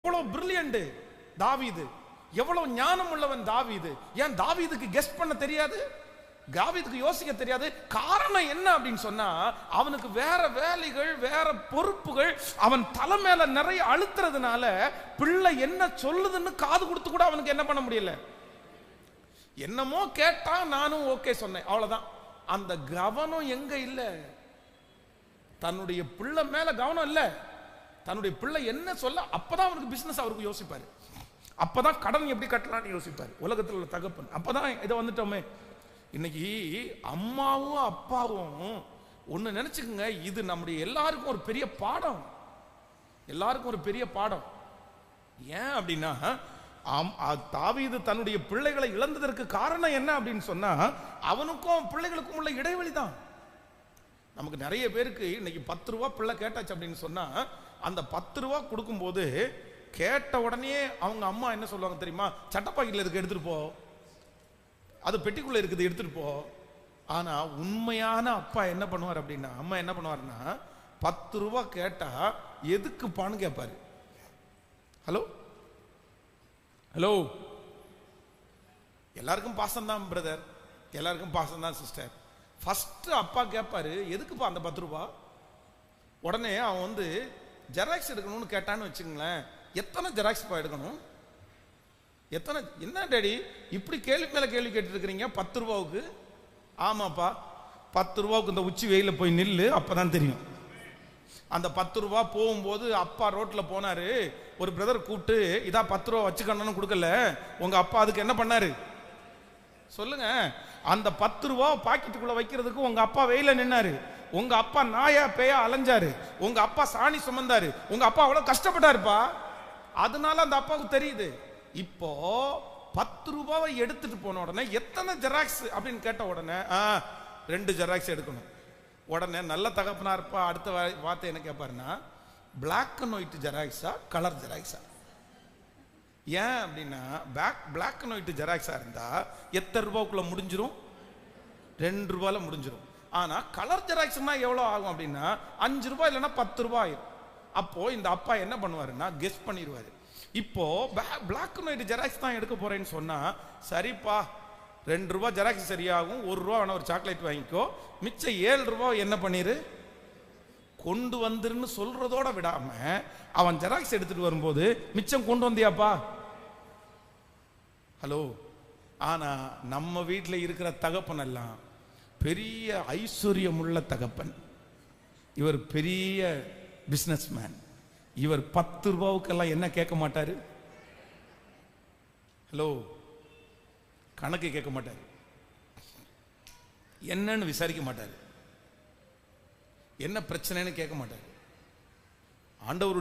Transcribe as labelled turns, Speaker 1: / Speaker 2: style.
Speaker 1: எவ்வளவு பிரில்லியன்ட் தாவீது, எவ்வளவு ஞானம் உள்ளவன் தாவீது. ஏன் தாவீதுக்கு கெஸ் பண்ண தெரியாது? தாவீதுக்கு யோசிக்க தெரியாது. காரணம் என்ன அப்படின்னு சொன்னா, அவனுக்கு வேற வேலைகள், வேற பொறுப்புகள், அவன் தலை மேல நிறைய அழுத்துறதுனால பிள்ளை என்ன சொல்லுதுன்னு காது கொடுத்து கூட அவனுக்கு என்ன பண்ண முடியல. என்னமோ கேட்டா நானும் ஓகே சொன்னேன், அவ்வளவுதான். அந்த கவனம் எங்க இல்ல, தன்னுடைய பிள்ளை மேல கவனம் இல்ல. தன்னுடைய பிள்ளை என்ன சொல்ல, அப்பதான் அவருக்கு பிசினஸ் அவருக்கு யோசிப்பாரு, அப்பதான் கடன் எப்படி கட்டலாம்னு யோசிப்பாரு. உலகத்தில் உள்ள தகப்பன் அப்பதான் இதை வந்துட்டோமே. இன்னைக்கு அம்மாவும் அப்பாவும் ஒன்னு நினைச்சுக்குங்க, இது நம்முடைய எல்லாருக்கும் ஒரு பெரிய பாடம், எல்லாருக்கும் ஒரு பெரிய பாடம். ஏன் அப்படின்னா, தாவீது தன்னுடைய பிள்ளைகளை இழந்ததற்கு காரணம் என்ன அப்படின்னு சொன்னா, அவனுக்கும் பிள்ளைகளுக்கும் உள்ள இடைவெளி தான். நமக்கு நிறைய பேருக்கு இன்னைக்கு 10 ரூபா பிள்ளை கேட்டாச்சு அப்படின்னு சொன்னா, அந்த 10 ரூபா கொடுக்கும்போது கேட்ட உடனே அவங்க அம்மா என்ன சொல்லுவாங்க தெரியுமா? சட்டப்பாக்கில இருக்கு, எடுத்துட்டு போ, அது பெட்டிக்குள்ள இருக்குது, எடுத்துட்டு போ. ஆனா உண்மையான அப்பா என்ன பண்ணுவார் அப்படின்னா, அம்மா என்ன பண்ணுவாருன்னா, 10 ரூபா கேட்டா எதுக்குப்பான்னு கேட்பாரு. ஹலோ ஹலோ, எல்லாருக்கும் பாசம் தான் பிரதர், எல்லாருக்கும் பாசம் தான் சிஸ்டர். ஃபர்ஸ்ட் அப்பா கேட்பாரு, எதுக்குப்பா அந்த 10 ரூபா? உடனே அவன் வந்து ஜெராக்ஸ் எடுக்கணும்னு கேட்டான்னு வச்சுங்களேன், எத்தனை ஜெராக்ஸ் எடுக்கணும், எத்தனை, என்ன டேடி இப்படி கேள்வி மேல கேள்வி கேட்டு இருக்கிறீங்க 10 ரூபாவுக்கு? ஆமாப்பா, 10 ரூபாவுக்கு இந்த உச்சி வெயில போய் நில்லு, அப்பதான் தெரியும். அந்த 10 ரூபா போகும்போது அப்பா ரோட்ல போனாரு, ஒரு பிரதர் கூப்பிட்டு, இதா 10 ரூபா வச்சுக்கணும்னு கொடுக்கல, உங்க அப்பா அதுக்கு என்ன பண்ணாரு சொல்லுங்க? அந்த 10 ரூபா பாக்கெட்டுக்குள்ள வைக்கிறதுக்கு உங்க அப்பா வெயில நின்னாரு, உங்க அப்பா நாயா பேயா அலைஞ்சாரு, உங்க அப்பா சாணி சுமந்தாரு, உங்க அப்பா அவ்வளவு கஷ்டப்பட்டாருப்பா. அதனால அந்த அப்பாவுக்கு தெரியுது. இப்போ 10 ரூபாவை எடுத்துட்டு போன உடனே எத்தனை ஜெராக்ஸ் அப்படின்னு கேட்ட உடனே 2 ஜெராக்ஸ் எடுக்கணும். உடனே நல்ல தகப்பனா இருப்பா, அடுத்த வார்த்தை என்ன கேட்பாருன்னா, பிளாக் அண்ட் ஒயிட் ஜெராக்ஸா கலர் ஜெராக்ஸா? ஏன் அப்படின்னா, பிளாக் அண்ட் ஒயிட் ஜெராக்ஸா இருந்தா எத்தனை ரூபாய்க்குள்ள முடிஞ்சிரும்? 2 ரூபாயில முடிஞ்சிரும். ஆனா கலர் ஜெராக்ஸ்னா எவ்வளவு ஆகும் அப்படின்னா 5 ரூபாய் இல்லைன்னா 10 ரூபாய் ஆயிரும். அப்போ இந்த அப்பா என்ன பண்ணுவாருன்னா, கெஸ் பண்ணிடுவாரு. இப்போ பிளாக் அண்ட் ஒயிட் ஜெராக்ஸ் தான் எடுக்க போறேன்னு சொன்னா, சரிப்பா 2 ரூபாய் ஜெராக்ஸ் சரியாகும், 1 ரூபா வேணா ஒரு சாக்லேட் வாங்கிக்கோ, மிச்சம் 7 ரூபாய் என்ன பண்ணிரு கொண்டு வந்துருன்னு சொல்றதோட விடாம, அவன் ஜெராக்ஸ் எடுத்துட்டு வரும்போது மிச்சம் கொண்டு வந்தியாப்பா? ஹலோ. ஆனா நம்ம வீட்டில் இருக்கிற தகப்பன் எல்லாம் பெரிய ஐஸ்வர்யம் உள்ள தகப்பன், இவர் பெரிய பிசினஸ் மேன், இவர் 10 ரூபாவுக்கெல்லாம் என்ன கேட்க மாட்டாரு? ஹலோ, கணக்கு கேட்க மாட்டாரு, என்னன்னு விசாரிக்க மாட்டாரு, என்ன பிரச்சனைன்னு கேட்க மாட்டாரு. ஆண்டவர்